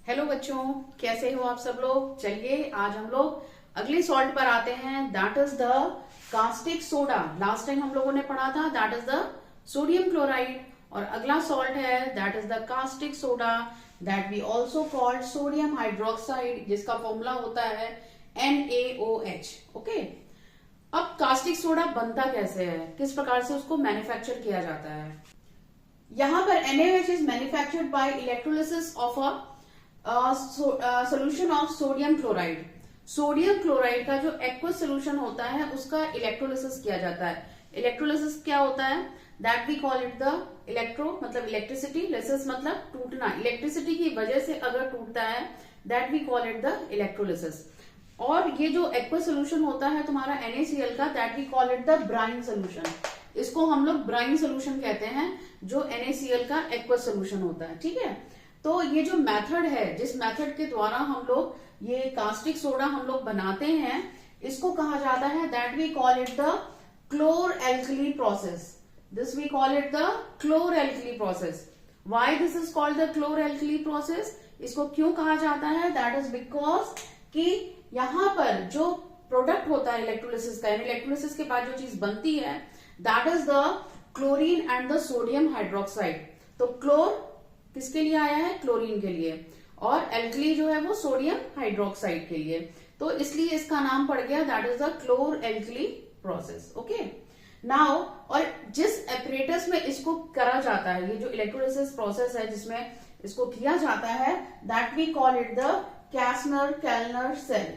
Hello बच्चों, कैसे हो आप सब लोग। चलिए आज हम लोग अगले सॉल्ट पर आते हैं, that is the caustic soda. Last time हम लोगों ने पढ़ा था that is the sodium chloride, और अगला सॉल्ट है that is the caustic soda, that we also called sodium hydroxide, जिसका फॉर्मूला होता है NaOH। ओके, अब कास्टिक सोडा बनता कैसे है, किस प्रकार से उसको मैन्युफैक्चर किया जाता है। यहां पर NaOH is manufactured by electrolysis of a solution of sodium chloride. Sodium chloride का जो एक्वस सोल्यूशन होता है उसका इलेक्ट्रोलिसिस किया जाता है। इलेक्ट्रोलिसिस क्या होता है, that we call it the electro मतलब इलेक्ट्रिसिटी, लिसिस मतलब टूटना, इलेक्ट्रिसिटी की वजह से अगर टूटता है that we call it the electrolysis. और ये जो एक्वस सोल्यूशन होता है तुम्हारा NaCl का, that we call it the brine solution. इसको हम लोग ब्राइन सोल्यूशन कहते हैं, जो NaCl का एक्वस सोल्यूशन होता है। ठीक है, तो ये जो मेथड है, जिस मेथड के द्वारा हम लोग ये कास्टिक सोडा हम लोग बनाते हैं, इसको कहा जाता है that we call it the chlor alkali process. This we call it the chlor alkali process. Why this is called the chlor alkali process, इसको क्यों कहा जाता है, दैट इज बिकॉज कि यहां पर जो प्रोडक्ट होता है इलेक्ट्रोलिसिस का, इलेक्ट्रोलिसिस के बाद जो चीज बनती है that is the chlorine and the sodium hydroxide. तो क्लोर किसके लिए आया है, क्लोरीन के लिए, और एल्कली जो है वो सोडियम हाइड्रोक्साइड के लिए, तो इसलिए इसका नाम पड़ गया that is the chlor alkali process. Okay, now और जिस एपरेटस में इसको करा जाता है, ये जो इलेक्ट्रोलिसिस प्रोसेस है जिसमें इसको किया जाता है, that we call it the Castner Kellner cell.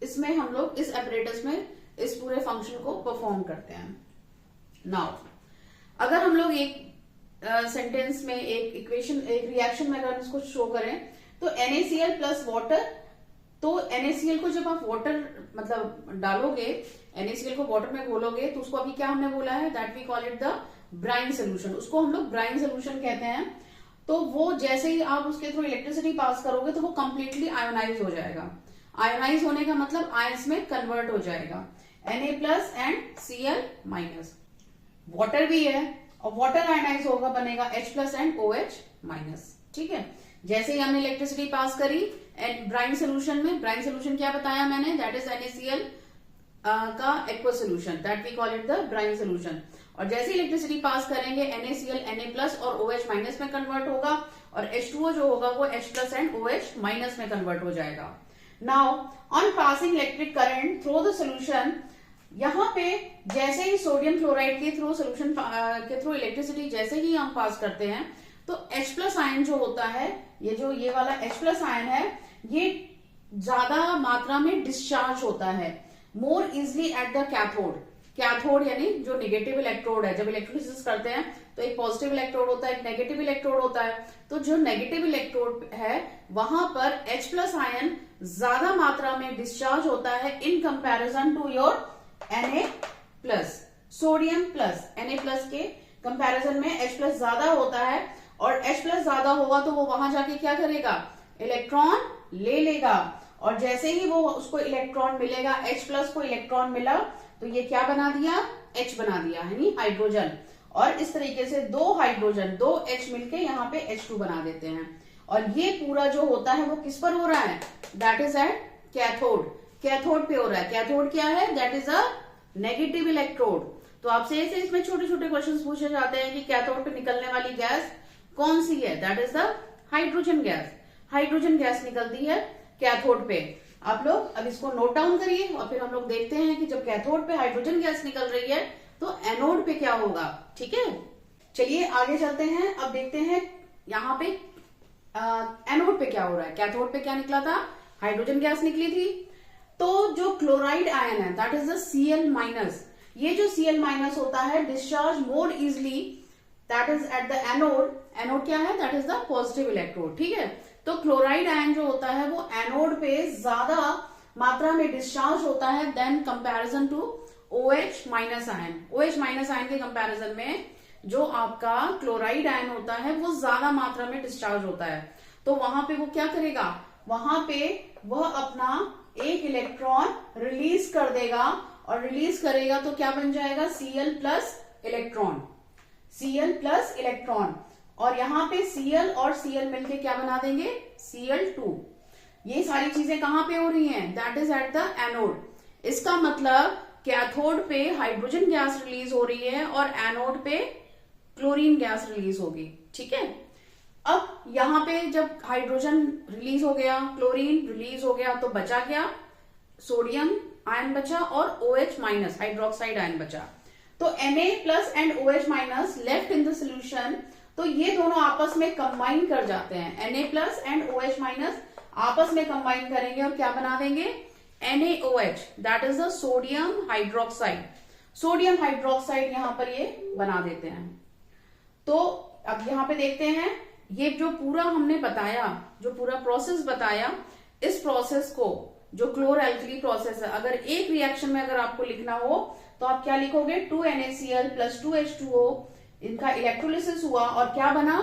इसमें हम लोग इस एपरेटस में इस पूरे फंक्शन को परफॉर्म करते हैं। नाउ अगर हम लोग एक सेंटेंस में एक इक्वेशन, एक रिएक्शन में अगर इसको शो करें, तो NaCl प्लस वाटर, तो NaCl को जब आप वाटर मतलब डालोगे, NaCl को वाटर में घोलोगे, तो उसको अभी क्या हमने बोला है, that we call it the brine solution. उसको हम लोग ब्राइन सोल्यूशन कहते हैं। तो वो जैसे ही आप उसके थ्रू इलेक्ट्रिसिटी पास करोगे तो वो कंप्लीटली आयोनाइज हो जाएगा। आयोनाइज होने का मतलब आयंस में कन्वर्ट हो जाएगा, Na plus and Cl minus. Water भी है और वाटर आयनाइज होगा, बनेगा H plus and OH minus. ठीक है, जैसे ही हमने इलेक्ट्रिसिटी पास करी एंड ब्राइन सोल्यूशन में, ब्राइन सोल्यूशन क्या बताया मैंने, दैट इज NaCl का aqueous solution, that we call it the brine solution. और जैसे ही इलेक्ट्रिसिटी पास करेंगे NaCl Na प्लस और OH माइनस में कन्वर्ट होगा, और H2O जो होगा वो H plus and OH minus में कन्वर्ट हो जाएगा। Now on passing electric current through the solution, यहां पे जैसे ही सोडियम क्लोराइड के थ्रू सोल्यूशन के थ्रू इलेक्ट्रिसिटी जैसे ही हम पास करते हैं, तो H प्लस आयन जो होता है, ये वाला H प्लस आयन है, ये ज्यादा मात्रा में डिस्चार्ज होता है मोर easily at the cathode. Cathode यानी जो नेगेटिव इलेक्ट्रोड है, जब इलेक्ट्रोलिसिस करते हैं तो एक पॉजिटिव इलेक्ट्रोड होता है, एक नेगेटिव इलेक्ट्रोड होता है। तो जो नेगेटिव इलेक्ट्रोड है वहां पर H प्लस आयन ज्यादा मात्रा में डिस्चार्ज होता है in comparison to your Na plus. Sodium plus Na plus के कंपैरिजन में H प्लस ज्यादा होता है, और H प्लस ज्यादा होगा तो वो वहां जाके क्या करेगा, इलेक्ट्रॉन ले लेगा, और जैसे ही वो उसको इलेक्ट्रॉन मिलेगा, H प्लस को इलेक्ट्रॉन मिला, तो ये क्या बना दिया, H बना दिया, यानी हाइड्रोजन। और इस तरीके से दो हाइड्रोजन, दो H मिलके यहाँ पे H2 बना देते हैं। और ये पूरा जो होता है वो किस पर हो रहा है, that is at cathode. Cathode पे हो रहा है। कैथोड क्या है, that is a negative electrode. तो आपसे ऐसे इसमें छोटे छोटे क्वेश्चंस पूछे जाते हैं कि कैथोड पे निकलने वाली गैस कौन सी है, that is the hydrogen gas. Hydrogen gas निकलती है कैथोड पे। आप लोग अब इसको नोट डाउन करिए, और फिर हम लोग देखते हैं कि जब कैथोड पे हाइड्रोजन गैस निकल रही है तो एनोड पे क्या होगा। ठीक है, चलिए आगे चलते हैं। अब देखते हैं यहाँ पे एनोड पे क्या हो रहा है। कैथोड पे क्या निकला था, हाइड्रोजन गैस निकली थी। तो जो क्लोराइड आयन है that is the Cl minus, ये जो Cl माइनस होता है discharge more easily, that is at the anode. Anode क्या है, that is the positive electrode. ठीक है, तो क्लोराइड आयन जो होता है वो एनोड पे ज्यादा मात्रा में डिस्चार्ज होता है then comparison to OH minus ion. OH minus ion के कंपैरिजन में जो आपका क्लोराइड आयन होता है वो ज्यादा मात्रा में डिस्चार्ज होता है। तो वहां पे वो क्या करेगा, वहां पे वह अपना एक इलेक्ट्रॉन रिलीज कर देगा, और रिलीज करेगा तो क्या बन जाएगा, Cl plus electron. Cl plus electron. और यहाँ पे Cl और Cl मिलके क्या बना देंगे, Cl2। ये सारी चीजें कहां पे हो रही हैं, that is at the anode. इसका मतलब कैथोड पे हाइड्रोजन गैस रिलीज हो रही है और एनोड पे क्लोरीन गैस रिलीज होगी, ठीक है। अब यहाँ पे जब हाइड्रोजन रिलीज हो गया, क्लोरीन रिलीज हो गया, तो बचा क्या, सोडियम आयन बचा और OH माइनस हाइड्रोक्साइड आयन बचा। तो Na plus and OH minus left in the solution, तो ये दोनों आपस में कंबाइन कर जाते हैं। Na plus and OH minus आपस में कंबाइन करेंगे और क्या बना देंगे, NaOH, that is the sodium hydroxide. Sodium hydroxide यहां पर ये बना देते हैं। तो अब यहां पे देखते हैं, ये जो पूरा हमने बताया, जो पूरा प्रोसेस बताया, इस प्रोसेस को जो क्लोरएल्कली प्रोसेस है, अगर एक रिएक्शन में अगर आपको लिखना हो तो आप क्या लिखोगे, 2NaCl प्लस 2H2O, इनका इलेक्ट्रोलिसिस हुआ और क्या बना,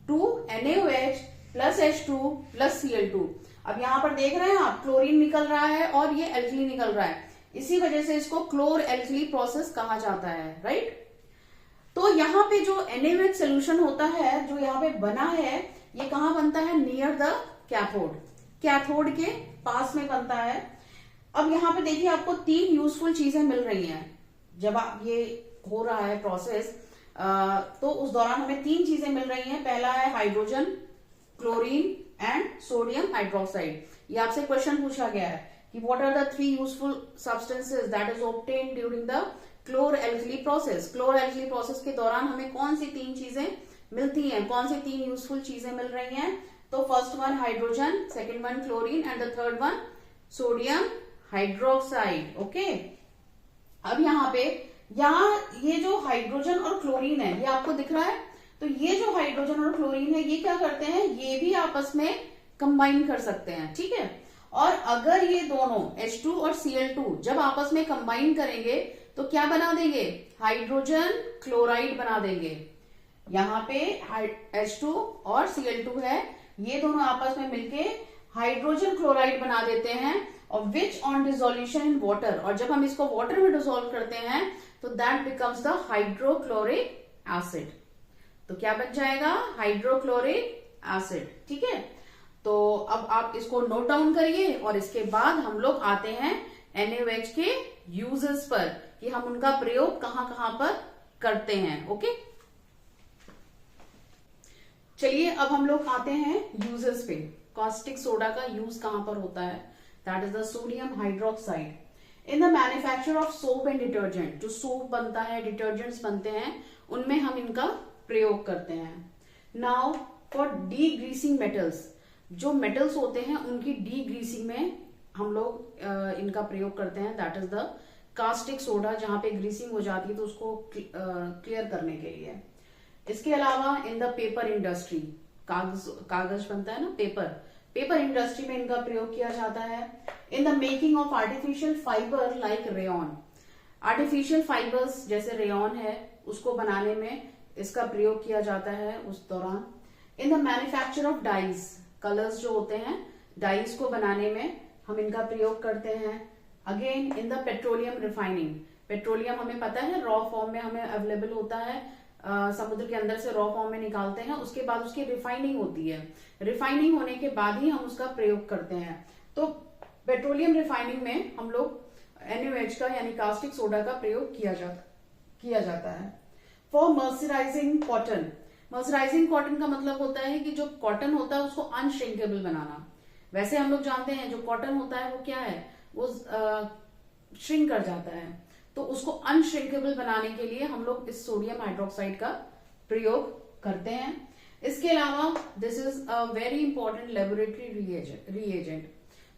2NaOH plus H2 plus Cl2। अब यहां पर देख रहे हैं आप, क्लोरीन निकल रहा है और ये एल्कली निकल रहा है, इसी वजह से इसको क्लोरएल्कली प्रोसेस कहा जाता है, राइट। तो यहाँ पे जो NaOH सोल्यूशन होता है, जो यहाँ पे बना है, ये कहाँ बनता है, नियर द कैथोड, कैथोड के पास में बनता है। अब यहाँ पे देखिए आपको 3 यूजफुल चीजें मिल रही हैं जब आप ये हो रहा है प्रोसेस, तो उस दौरान हमें 3 चीजें मिल रही हैं। पहला है hydrogen, chlorine and sodium hydroxide. ये आपसे क्वेश्चन पूछा गया है कि what are the 3 useful substances that is obtained during the chlor alkali process. Chlor alkali process के दौरान हमें कौन सी 3 चीजें मिलती हैं, कौन सी 3 यूजफुल चीजें मिल रही हैं, तो first one hydrogen, second one chlorine and the third one sodium hydroxide, okay. अब यहाँ पे ये जो हाइड्रोजन और क्लोरीन है, ये आपको दिख रहा है, तो ये जो हाइड्रोजन और क्लोरीन है, ये क्या करते हैं, ये भी आपस में कंबाइन कर सकते हैं, ठीक है। और अगर ये दोनों H2 और Cl2 जब आपस में कंबाइन करेंगे तो क्या बना देंगे, हाइड्रोजन क्लोराइड बना देंगे। यहाँ पे H2 और Cl2 है, ये दोनों आपस में मिलके हाइड्रोजन क्लोराइड बना देते हैं, और which on dissolution in water, और जब हम इसको वाटर में डिसोल्व करते हैं तो that becomes the hydrochloric acid. तो क्या बन जाएगा, हाइड्रोक्लोरिक एसिड, ठीक है। तो अब आप इसको नोट डाउन करिए और इसके बाद हम लोग आते हैं NaOH के यूजेस पर, कि हम उनका प्रयोग कहां कहां पर करते हैं, ओके। चलिए अब हम लोग आते हैं यूजेस पे। कास्टिक सोडा का यूज कहां पर होता है, that is the sodium hydroxide in the manufacture of soap and detergent. जो सोप बनता है, डिटर्जेंट्स बनते हैं, उनमें हम इनका प्रयोग करते हैं। नाउ फॉर डीग्रीसिंग मेटल्स, जो मेटल्स होते हैं उनकी डीग्रीसिंग में हम लोग इनका प्रयोग करते हैं, that is the caustic soda. जहां पे ग्रीसिंग हो जाती है तो उसको क्लियर करने के लिए। इसके अलावा इन द पेपर इंडस्ट्री, कागज बनता है ना, पेपर इंडस्ट्री में इनका प्रयोग किया जाता है। In the making of artificial fibre like rayon, artificial fibres जैसे रेयन है, उसको बनाने में इसका प्रयोग किया जाता है उस दौरान। In the manufacture of dyes, colours जो होते हैं, डाइज को बनाने में हम इनका प्रयोग करते हैं। Again in the petroleum refining, petroleum हमें पता है रॉ फॉर्म में हमें अवेलेबल होता है, समुद्र के अंदर से रॉ फॉर्म में निकालते हैं, उसके बाद उसकी रिफाइनिंग होती है, रिफाइनिंग होने के बाद ही हम उसका प्रयोग करते हैं। तो पेट्रोलियम रिफाइनिंग में हम लोग NaOH का यानी कास्टिक सोडा का प्रयोग किया जाता है। फॉर मर्सराइजिंग कॉटन, मर्सराइजिंग कॉटन का मतलब होता है कि जो कॉटन होता है उसको अनश्रिंकेबल बनाना। वैसे हम लोग जानते हैं जो कॉटन होता है वो क्या है, वो श्रिंक कर जाता है, तो उसको अनश्रिंकेबल बनाने के लिए हम लोग इस सोडियम हाइड्रोक्साइड का प्रयोग करते हैं। इसके अलावा this is a very important laboratory reagent,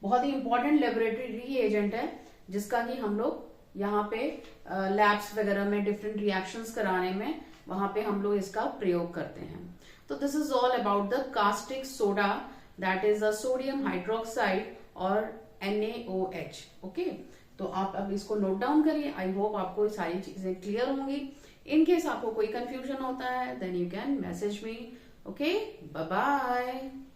बहुत ही इंपॉर्टेंट लेबोरेटरी रिएजेंट है, जिसका कि हम लोग यहाँ पे लैब्स वगैरह में डिफरेंट रिएक्शंस कराने में वहां पे हम लोग इसका प्रयोग करते हैं। तो this is all about the caustic soda, that is a sodium hydroxide और NaOH, ओके। तो आप अब इसको नोट डाउन करिए। आई होप आपको सारी चीजें क्लियर होंगी। इन केस आपको कोई कंफ्यूजन होता है then you can message me, okay. Bye bye.